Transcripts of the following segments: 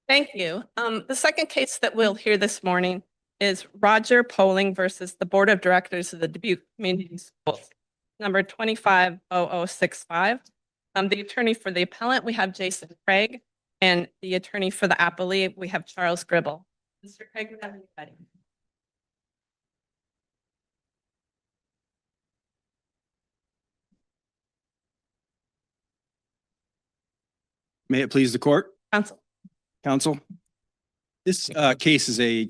Thank you. The second case that we'll hear this morning is Roger Poling versus the Board of Directors of the Dubuque Community Schools, number 250065. The attorney for the appellant, we have Jason Craig, and the attorney for the appellee, we have Charles Gribble. Mr. Craig, whenever you're ready. May it please the court. Counsel. Counsel. This case is a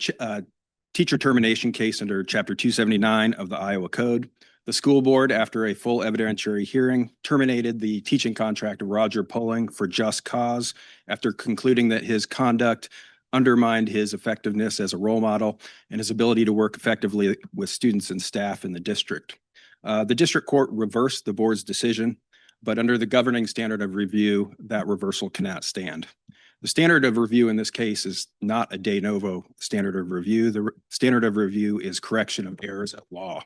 teacher termination case under Chapter 279 of the Iowa Code. The school board, after a full evidentiary hearing, terminated the teaching contract of Roger Poling for just cause after concluding that his conduct undermined his effectiveness as a role model and his ability to work effectively with students and staff in the district. The district court reversed the board's decision, but under the governing standard of review, that reversal cannot stand. The standard of review in this case is not a de novo standard of review. The standard of review is correction of errors at law.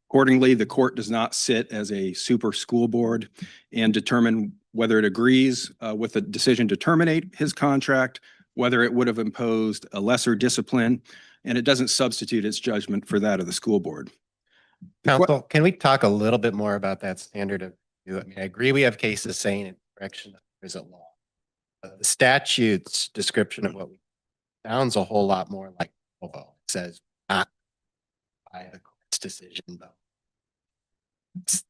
Accordingly, the court does not sit as a super school board and determine whether it agrees with the decision to terminate his contract, whether it would have imposed a lesser discipline, and it doesn't substitute its judgment for that of the school board. Counsel, can we talk a little bit more about that standard of review? I mean, I agree we have cases saying in correction of errors at law. The statute's description of what we sounds a whole lot more like it says not by the court's decision, though. It's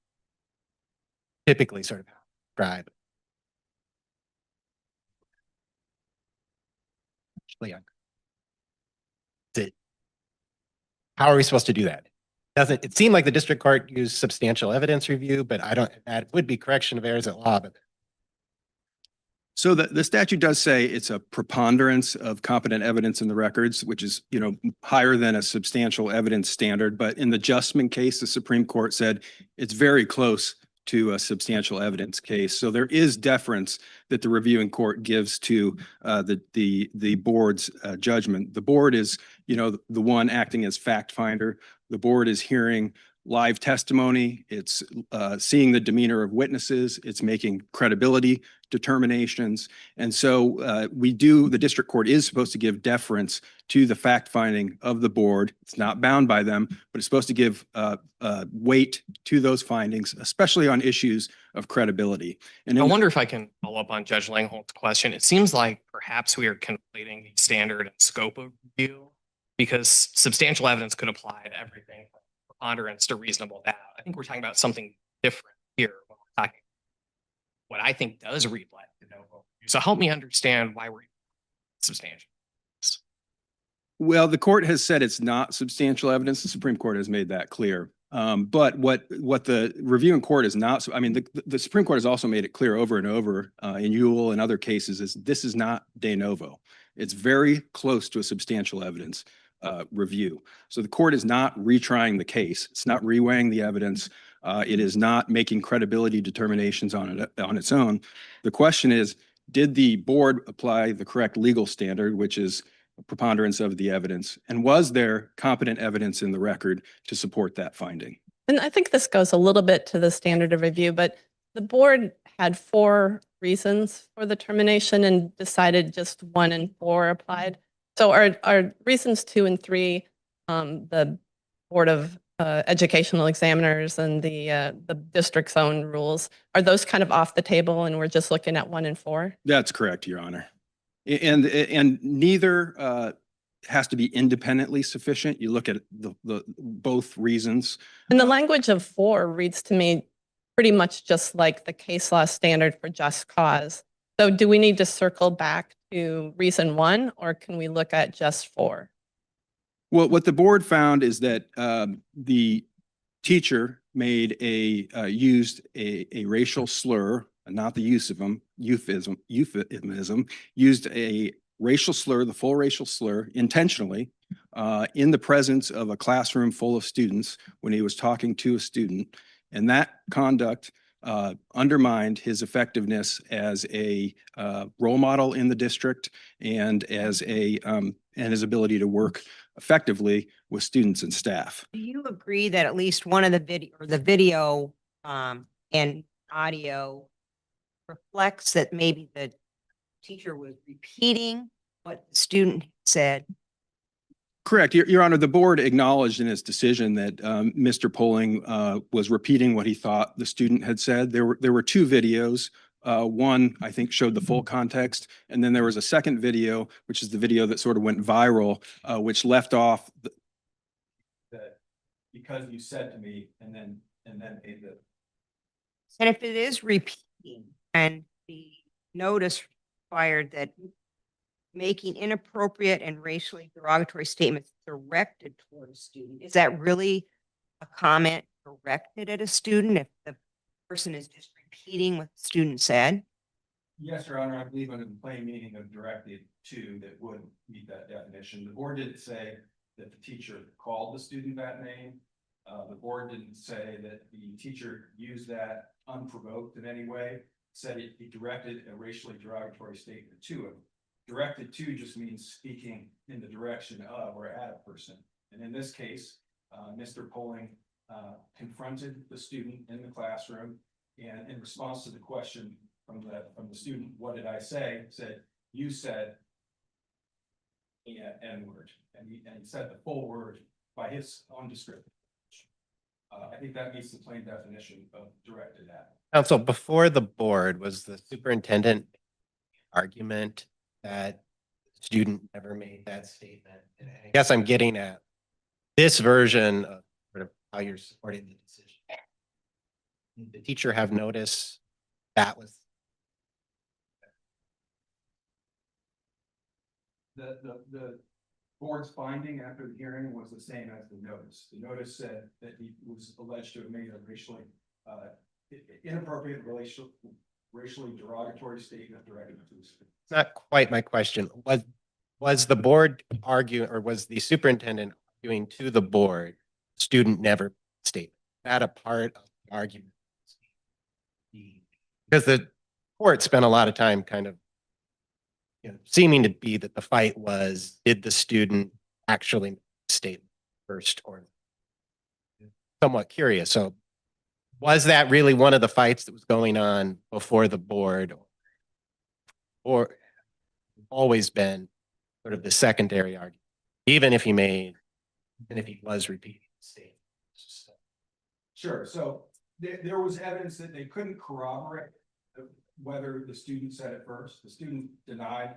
typically sort of described. How are we supposed to do that? Doesn't it seem like the district court used substantial evidence review, but that would be correction of errors at law, but so the statute does say it's a preponderance of competent evidence in the records, which is, higher than a substantial evidence standard. But in the Justman case, the Supreme Court said it's very close to a substantial evidence case. So there is deference that the reviewing court gives to the board's judgment. The board is, the one acting as fact finder. The board is hearing live testimony. It's seeing the demeanor of witnesses. It's making credibility determinations. And so the district court is supposed to give deference to the fact finding of the board. It's not bound by them, but it's supposed to give weight to those findings, especially on issues of credibility. And I wonder if I can follow up on Judge Langholt's question. It seems like perhaps we are conflating the standard and scope of review, because substantial evidence could apply to everything from preponderance to reasonable doubt. I think we're talking about something different here when we're talking what I think does read like de novo. So help me understand why we're substantial. Well, the court has said it's not substantial evidence. The Supreme Court has made that clear. But what the reviewing court is not, I mean, the Supreme Court has also made it clear over and over in Ewell and other cases, is this is not de novo. It's very close to a substantial evidence review. So the court is not retrying the case. It's not reweighing the evidence. It is not making credibility determinations on its own. The question is, did the board apply the correct legal standard, which is a preponderance of the evidence? And was there competent evidence in the record to support that finding? And I think this goes a little bit to the standard of review, but the board had 4 reasons for the termination and decided just 1 and 4 applied. So are reasons 2 and 3, the Board of Educational Examiners and the district's own rules, are those kind of off the table and we're just looking at 1 and 4? That's correct, Your Honor. And neither has to be independently sufficient. You look at the both reasons. And the language of 4 reads to me pretty much just like the case law standard for just cause. So do we need to circle back to reason 1, or can we look at just 4? Well, what the board found is that the teacher made used a racial slur, not the use of euphemism, used a racial slur, the full racial slur, intentionally in the presence of a classroom full of students when he was talking to a student. And that conduct undermined his effectiveness as a role model in the district and as and his ability to work effectively with students and staff. Do you agree that at least one of the video and audio reflects that maybe the teacher was repeating what the student said. Correct. Your Honor, the board acknowledged in its decision that Mr. Poling was repeating what he thought the student had said. There were two videos. One, I think, showed the full context, and then there was a second video, which is the video that sort of went viral, which left off that because you said to me, and then made the. And if it is repeating and the notice required that making inappropriate and racially derogatory statements directed toward a student, is that really a comment directed at a student if the person is just repeating what the student said? Yes, Your Honor, I believe under the plain meaning of directed to that would meet that definition. The board didn't say that the teacher called the student that name. The board didn't say that the teacher used that unprovoked in any way, said he directed a racially derogatory statement to him. Directed to just means speaking in the direction of or at a person. And in this case, Mr. Poling confronted the student in the classroom, and in response to the question from the student, what did I say? Said, you said N-word, and he said the full word by his own description. I think that meets the plain definition of directed at. Counsel, before the board, was the superintendent argument that the student never made that statement? And I guess I'm getting at this version of sort of how you're supporting the decision. Did the teacher have notice that was? The board's finding after the hearing was the same as the notice. The notice said that he was alleged to have made a racially inappropriate racially derogatory statement directed to his student. Not quite my question. Was the board arguing, or was the superintendent arguing to the board, student never statement? That a part of the argument? Because the court spent a lot of time kind of, seeming to be that the fight was, did the student actually state first, or somewhat curious. So was that really one of the fights that was going on before the board, or always been sort of the secondary argument, even if he was repeating the statement? Sure. So there was evidence that they couldn't corroborate whether the student said it first. The student denied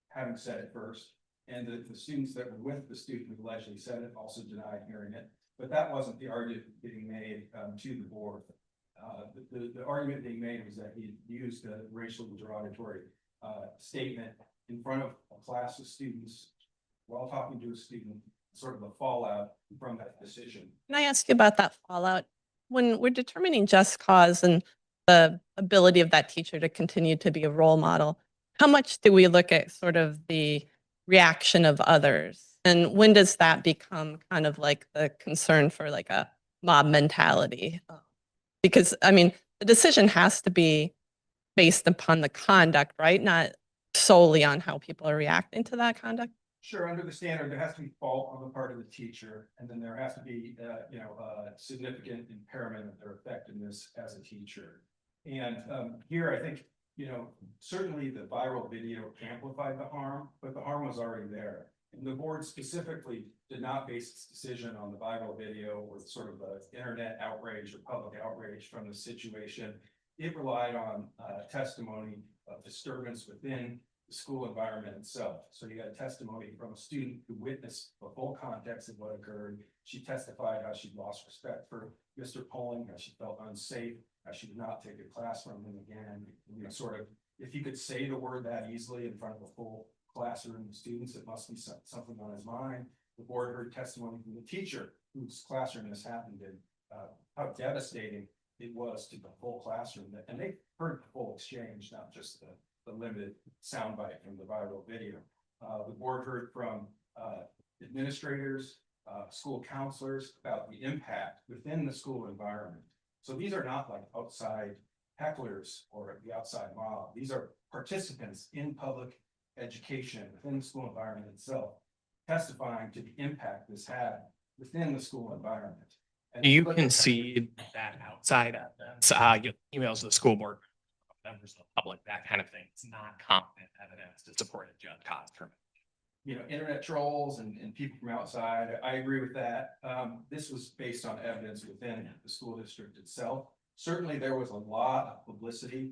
having said it first, and the students that were with the student who allegedly said it also denied hearing it. But that wasn't the argument being made to the board. The argument being made was that he used a racially derogatory statement in front of a class of students while talking to a student, sort of a fallout from that decision. Can I ask you about that fallout? When we're determining just cause and the ability of that teacher to continue to be a role model, how much do we look at sort of the reaction of others? And when does that become kind of like the concern for like a mob mentality? Because I mean, the decision has to be based upon the conduct, right? Not solely on how people are reacting to that conduct. Sure, under the standard, there has to be fault on the part of the teacher, and then there has to be, significant impairment of their effectiveness as a teacher. And here, I think, certainly the viral video amplified the harm, but the harm was already there. And the board specifically did not base its decision on the viral video or sort of the internet outrage or public outrage from the situation. It relied on testimony of disturbance within the school environment itself. So you got testimony from a student who witnessed the full context of what occurred. She testified how she lost respect for Mr. Poling, how she felt unsafe, how she did not take a class from him again. Sort of, if you could say the word that easily in front of a full classroom of students, it must be something on his mind. The board heard testimony from the teacher whose classroom this happened in, how devastating it was to the full classroom. And they heard the full exchange, not just the limited soundbite from the viral video. The board heard from administrators, school counselors about the impact within the school environment. So these are not like outside hecklers or the outside mob. These are participants in public education within the school environment itself, testifying to the impact this had within the school environment. And Do you concede that outside evidence, emails to the school board members of the public public, that kind of thing. It's not competent evidence to support a just cause termination. You know, internet trolls and people from outside, I agree with that. This was based on evidence within the school district itself. Certainly, there was a lot of publicity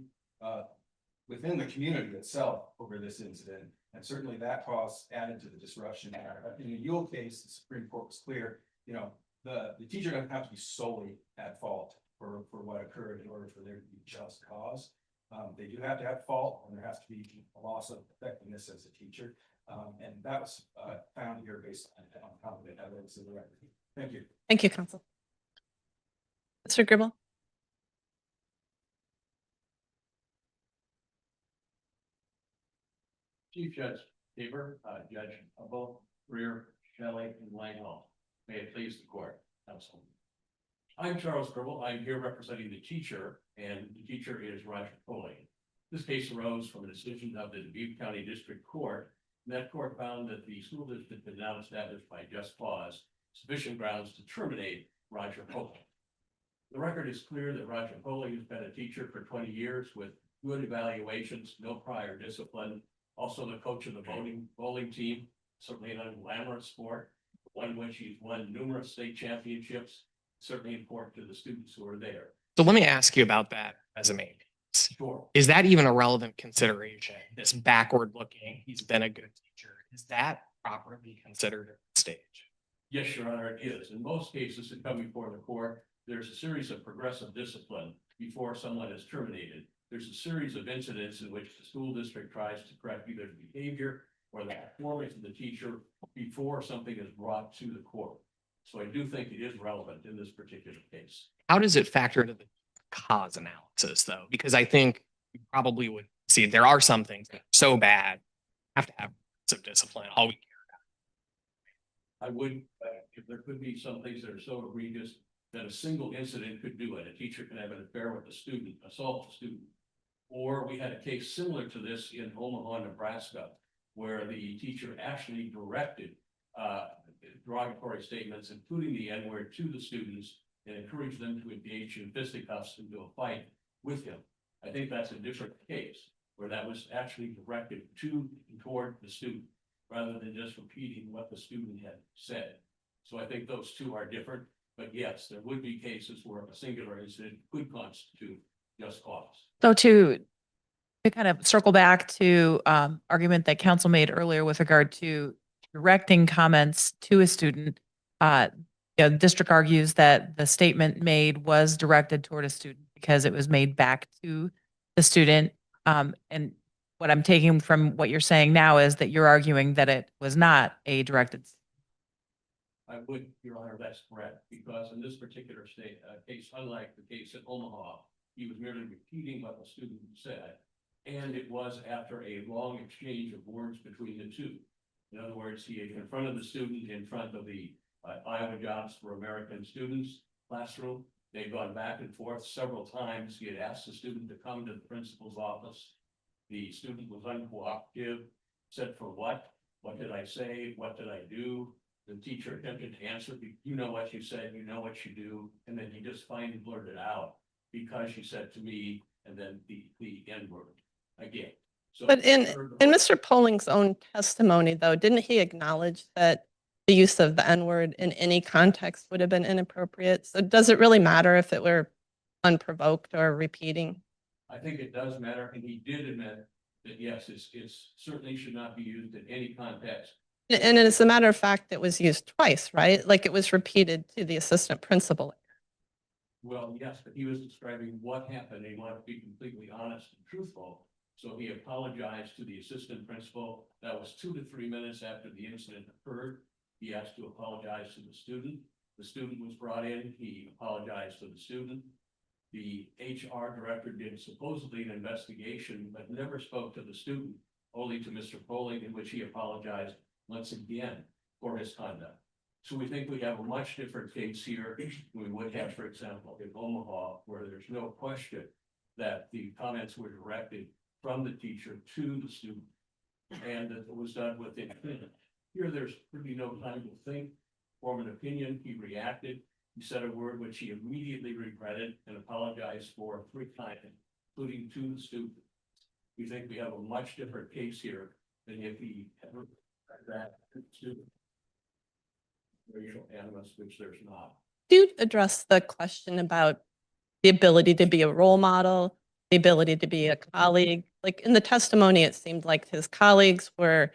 within the community itself over this incident. And certainly that caused added to the disruption. In the Yule case, the Supreme Court was clear, you know, the teacher doesn't have to be solely at fault for what occurred in order for there to be just cause. They do have to have fault, and there has to be a loss of effectiveness as a teacher. And that was found here based on competent evidence in the record. Thank you. Thank you, Counsel. Mr. Gribble? Chief Judge Tabor, Judge Hubble, Rear, Shelley, and Langham. May it please the court, counsel. I'm Charles Gribble. I'm here representing the teacher, and the teacher is Roger Foley. This case arose from a decision of the Dubuque County District Court. And that court found that the school district had now established by just cause sufficient grounds to terminate Roger Foley. The record is clear that Roger Foley has been a teacher for 20 years with good evaluations, no prior discipline. Also the coach of the bowling team, certainly an unglamorous sport, one in which he's won numerous state championships, certainly important to the students who are there. So let me ask you about that resume. Sure. Is that even a relevant consideration? This backward looking, he's been a good teacher. Is that properly considered at the stage? Yes, Your Honor, it is. In most cases that come before the court, there's a series of progressive discipline before someone is terminated. There's a series of incidents in which the school district tries to correct either the behavior or the performance of the teacher before something is brought to the court. So I do think it is relevant in this particular case. How does it factor into the cause analysis though? Because I think you probably would see there are some things that are so bad, have to have some discipline. All we care I would, if there could be some things that are so egregious that a single incident could do it. A teacher can have an affair with a student, assault a student. Or we had a case similar to this in Omaha, Nebraska, where the teacher actually directed derogatory statements, including the N-word, to the students and encouraged them to engage in fisticuffs and do a fight with him. I think that's a different case where that was actually directed to and toward the student rather than just repeating what the student had said. So I think those two are different, but yes, there would be cases where a singular incident could constitute just cause. So to kind of circle back to argument that counsel made earlier with regard to directing comments to a student, the district argues that the statement made was directed toward a student because it was made back to the student. And what I'm taking from what you're saying now is that you're arguing that it was not a directed. I would, Your Honor, that's correct, because in this particular case, unlike the case at Omaha, he was merely repeating what the student said, and it was after a long exchange of words between the two. In other words, he had confronted the student in front of the Iowa Jobs for American Students classroom. They'd gone back and forth several times. He had asked the student to come to the principal's office. The student was uncooperative, said, "For what? What did I say? What did I do?" The teacher attempted to answer, "You know what you said, you know what you do." And then he just finally blurted out, "Because she said to me," and then the N-word again. So, But in Mr. Polling's own testimony, though, didn't he acknowledge that the use of the N-word in any context would have been inappropriate? So does it really matter if it were unprovoked or repeating? I think it does matter, and he did admit that yes, it certainly should not be used in any context. And as a matter of fact, it was used twice, right? Like it was repeated to the assistant principal. Well, yes, but he was describing what happened. He wanted to be completely honest and truthful. So he apologized to the assistant principal. That was 2 to 3 minutes after the incident occurred. He asked to apologize to the student. The student was brought in. He apologized to the student. The HR director did supposedly an investigation, but never spoke to the student, only to Mr. Polling, in which he apologized once again for his conduct. So we think we have a much different case here than we would have, for example, in Omaha, where there's no question that the comments were directed from the teacher to the student and that it was done with intent. Here, there's really no time to think, form an opinion. He reacted. He said a word which he immediately regretted and apologized for 3 times, including to the student. we think we have a much different case here than if he ever had that student. Racial animus, which there's not. Do you address the question about the ability to be a role model, the ability to be a colleague? Like in the testimony, it seemed like his colleagues were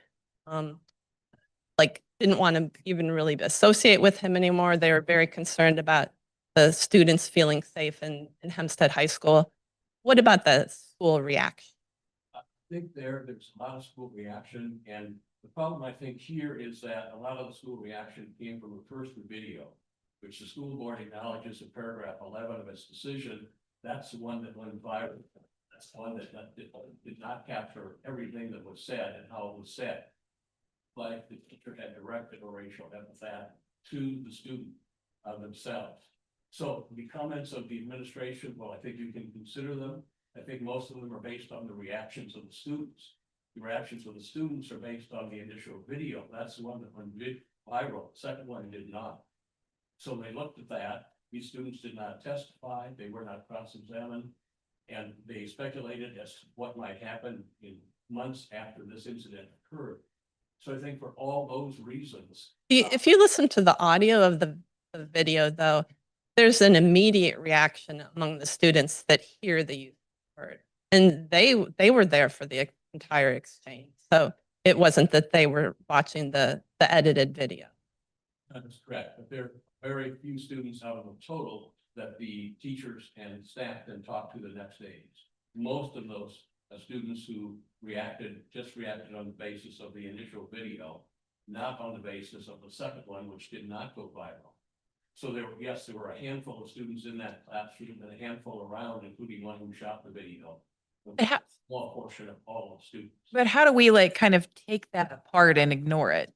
like didn't want to even really associate with him anymore. They were very concerned about the students feeling safe in Hempstead High School. What about the school reaction? I think there's a lot of school reaction, and the problem I think here is that a lot of the school reaction came from the first video, which the school board acknowledges in paragraph 11 of its decision. That's the one that went viral. That's the one that did not capture everything that was said and how it was said. Like the teacher had directed a racial epithet to the student themselves. So the comments of the administration, well, I think you can consider them. I think most of them are based on the reactions of the students. The reactions of the students are based on the initial video. That's the one that went viral. The second one did not. So they looked at that. These students did not testify. They were not cross-examined. And they speculated as to what might happen in months after this incident occurred. So I think for all those reasons. If you listen to the audio of the video, though, there's an immediate reaction among the students that hear the youth word. And they were there for the entire exchange. So it wasn't that they were watching the edited video. That is correct, but there are very few students out of the total that the teachers and staff then talked to the next days. Most of those students who just reacted on the basis of the initial video, not on the basis of the second one, which did not go viral. So there were a handful of students in that classroom and a handful around, including one who shot the video. A small portion of all the students. But how do we like kind of take that apart and ignore it?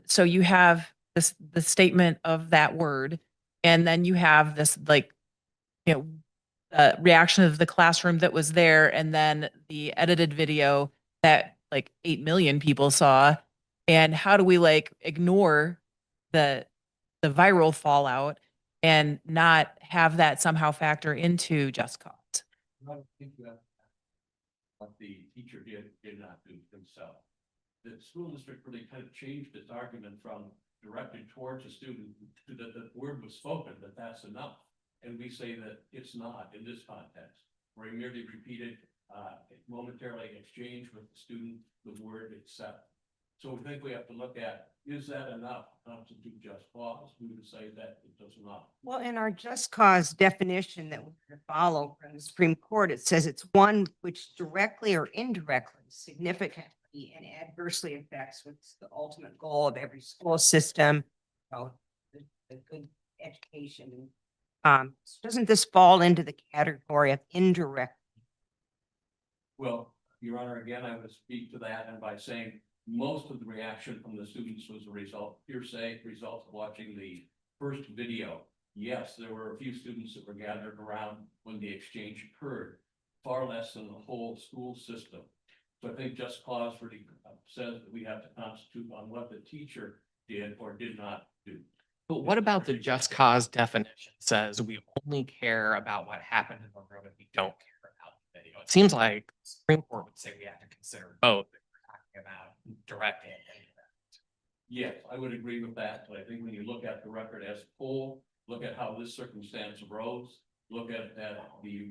So you have the statement of that word, and then you have this like, reaction of the classroom that was there, and then the edited video that like 8 million people saw. And how do we like ignore the viral fallout and not have that somehow factor into just cause? I think you have what the teacher did not do himself. The school district really kind of changed its argument from directed towards a student to that the word was spoken, that that's enough. And we say that it's not in this context, where he merely repeated momentarily exchange with the student the word accept. So we think we have to look at, is that enough to constitute just cause? We would say that it does not. Well, in our just cause definition that we follow from the Supreme Court, it says it's one which directly or indirectly significantly and adversely affects what's the ultimate goal of every school system, the good education. Doesn't this fall into the category of indirect? Well, Your Honor, again, I would speak to that, and by saying most of the reaction from the students was a result of watching the first video. Yes, there were a few students that were gathered around when the exchange occurred, far less than the whole school system. So I think just cause really says that we have to constitute on what the teacher did or did not do. But what about the just cause definition says we only care about what happened in the room and we don't care about the video? It seems like the Supreme Court would say we have to consider both if we're talking about direct and indirect. Yes, I would agree with that, but I think when you look at the record as a whole, look at how this circumstance arose, look at that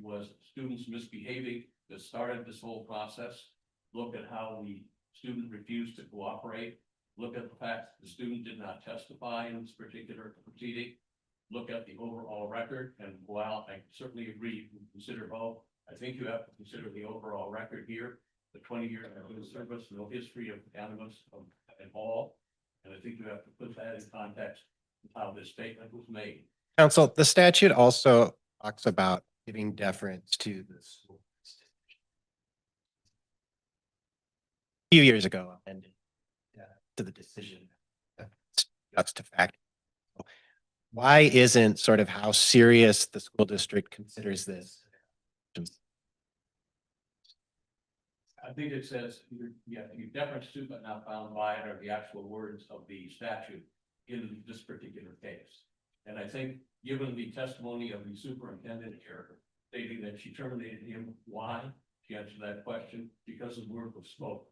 was students misbehaving that started this whole process, look at how the student refused to cooperate, look at the fact that the student did not testify in this particular proceeding, look at the overall record, and while I certainly agree you consider both, I think you have to consider the overall record here, the 20-year service, no history of animus at all, and I think you have to put that in context of how this statement was made. Counsel, the statute also talks about giving deference to the school. A few years ago, and to the decision that's to fact. Why isn't sort of how serious the school district considers this? I think it says you have to give deference to, but not bound by it, are the actual words of the statute in this particular case. And I think given the testimony of the superintendent here, stating that she terminated him, why? to answer that question because the word was spoken.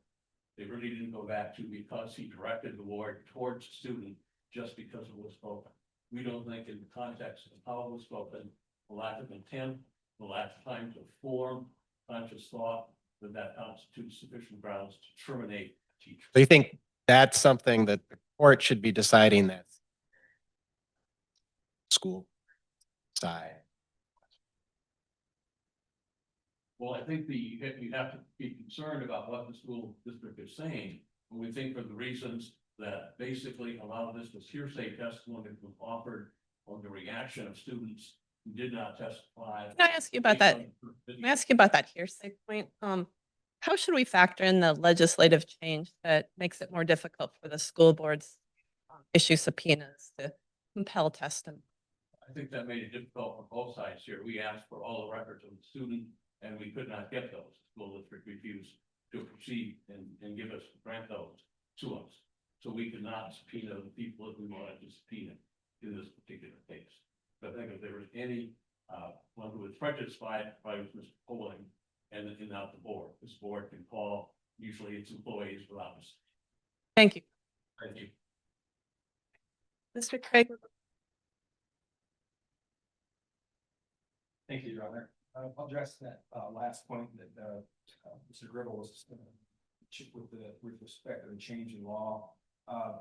They really didn't go back to because he directed the word towards the student just because it was spoken. We don't think in the context of how it was spoken, the lack of intent, the lack of time to form conscious thought, that constitutes sufficient grounds to terminate a teacher. So you think that's something that the court should be deciding, that school side? Well, I think you have to be concerned about what the school district is saying. And we think for the reasons that basically a lot of this was hearsay testimony that was offered on the reaction of students who did not testify. Can I ask you about that? Can I ask you about that hearsay point? How should we factor in the legislative change that makes it more difficult for the school boards issue subpoenas to compel testimony? I think that made it difficult for both sides here. We asked for all the records of the student and we could not get those. The school district refused to proceed and grant those to us. So we could not subpoena the people that we wanted to subpoena in this particular case. But I think if there was any one who was prejudiced by it, probably was Mr. Poling and not the board. This board can call usually its employees without us. Thank you. Thank you. Mr. Craig. Thank you, Your Honor. I'll address that last point that Mr. Gribble was with respect to the change in law.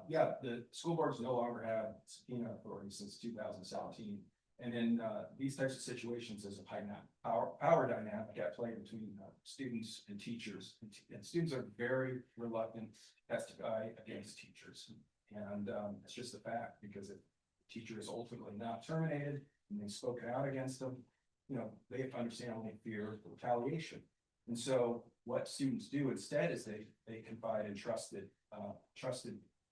Yeah, the school boards no longer have subpoena authority since 2017. And in these types of situations, there's a power dynamic at play between students and teachers. And students are very reluctant to testify against teachers. And it's just a fact, because if the teacher is ultimately not terminated and they've spoken out against them, you know, they have to understand only fear of retaliation. And so what students do instead is they confide in trusted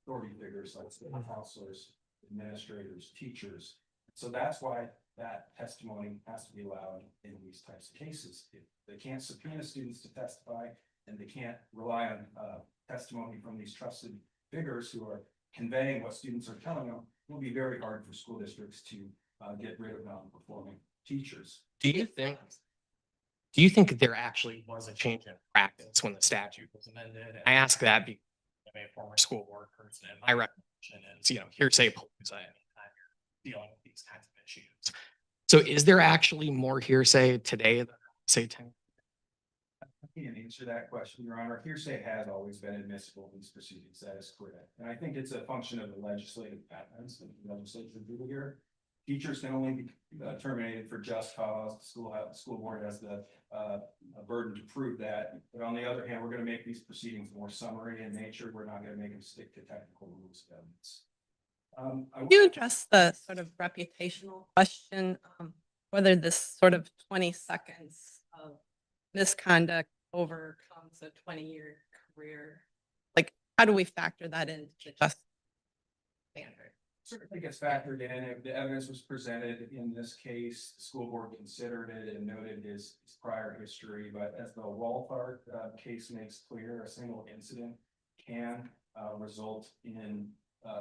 authority figures like counselors, administrators, teachers. So that's why that testimony has to be allowed in these types of cases. If they can't subpoena students to testify and they can't rely on testimony from these trusted figures who are conveying what students are telling them, it will be very hard for school districts to get rid of non-performing teachers. Do you think there actually was a change in practice when the statute was amended? I ask that because I'm a former school board person, and my recollection is, hearsay palooza anytime you're dealing with these kinds of issues. So is there actually more hearsay today than say 10? I can't answer that question, Your Honor. Hearsay has always been admissible in these proceedings. That is correct. And I think it's a function of the legislative patterns that the legislature do here. Teachers can only be terminated for just cause. The school board has the burden to prove that. But on the other hand, we're going to make these proceedings more summary in nature. We're not going to make them stick to technical rules of evidence. Can you address the sort of reputational question, whether this sort of 20 seconds of misconduct overcomes a 20-year career? Like, how do we factor that into just standard? Certainly gets factored in. If the evidence was presented in this case, the school board considered it and noted his prior history. But as the Walthart case makes clear, a single incident can result in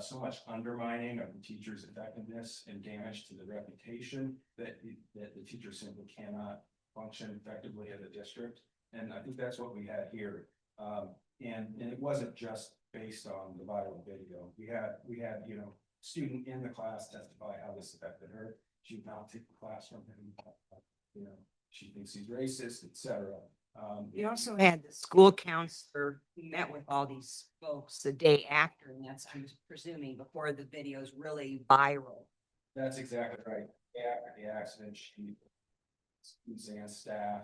so much undermining of the teacher's effectiveness and damage to the reputation that the teacher simply cannot function effectively at a district. And I think that's what we had here. And it wasn't just based on the viral video. We had student in the class testify how this affected her. She would not take the class from him. She thinks he's racist, etc. You also had the school counselor who met with all these folks the day after, and that's, I'm presuming, before the video's really viral. That's exactly right. After the accident, students and staff,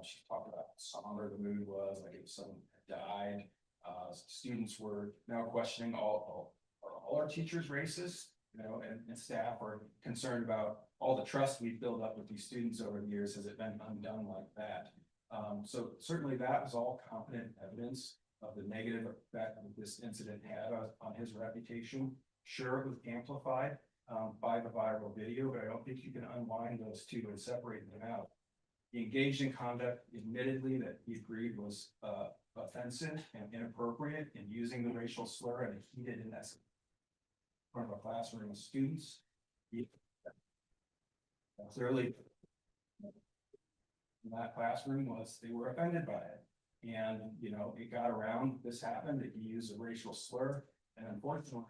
she talked about how somber the mood was, like if someone had died. Students were now questioning all our teachers racist, and staff are concerned about all the trust we've built up with these students over the years. Has it been undone like that? So certainly that was all competent evidence of the negative effect that this incident had on his reputation. Sure, it was amplified by the viral video, but I don't think you can unwind those two and separate them out. He engaged in conduct, admittedly, that he agreed was offensive and inappropriate, in using the racial slur in a heated and in front of a classroom of students. He clearly in that classroom was they were offended by it. And, you know, it got around, this happened, that he used a racial slur, and unfortunately,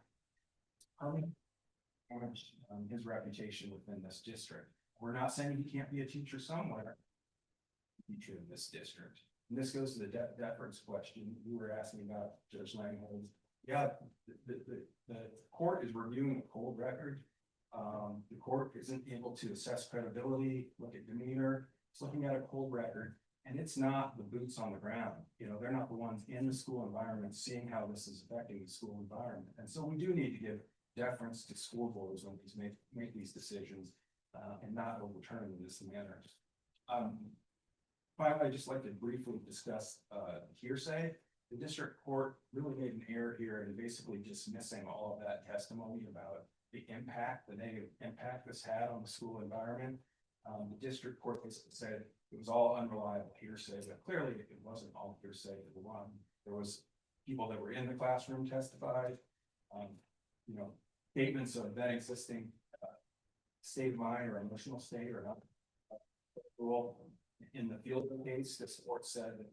damaged his reputation within this district. We're not saying he can't be a teacher somewhere. Teacher in this district. And this goes to the deference question you were asking about, Judge Langholm. Yeah, the court is reviewing a cold record. The court isn't able to assess credibility, look at demeanor. It's looking at a cold record, and it's not the boots on the ground. You know, they're not the ones in the school environment seeing how this is affecting the school environment. And so we do need to give deference to school boards when these make these decisions and not overturn them in this manner. Finally, I'd just like to briefly discuss hearsay. The district court really made an error here in basically dismissing all of that testimony about the impact, the negative impact this had on the school environment. The district court basically said it was all unreliable hearsay, but clearly it wasn't all hearsay. There was people that were in the classroom testified, you know, statements of that existing state of mind or emotional state or not. In the field case, the court said that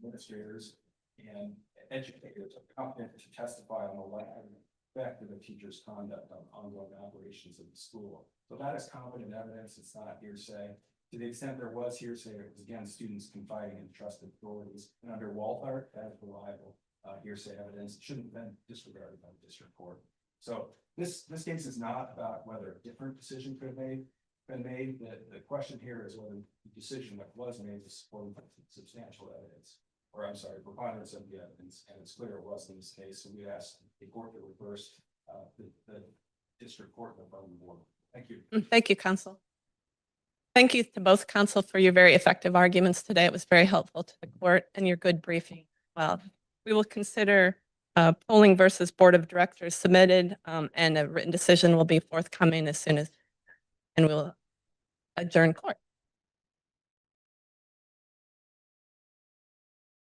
administrators and educators are competent to testify on the likely effect of the teacher's conduct on ongoing operations of the school. So that is competent evidence. It's not hearsay. To the extent there was hearsay, it was again students confiding in trusted authorities. And under Walther, that is reliable hearsay evidence. It shouldn't have been disregarded by the district court. So this case is not about whether a different decision could have been made. The question here is whether the decision that was made was supported by substantial evidence, or I'm sorry, preponderance of the evidence, and it's clear it was in this case. So we asked the court to reverse the district court and affirm the board. Thank you. Thank you, counsel. Thank you to both counsel for your very effective arguments today. It was very helpful to the court and your good briefing. Well, we will consider polling versus board of directors submitted, and a written decision will be forthcoming as soon as, and we'll adjourn court.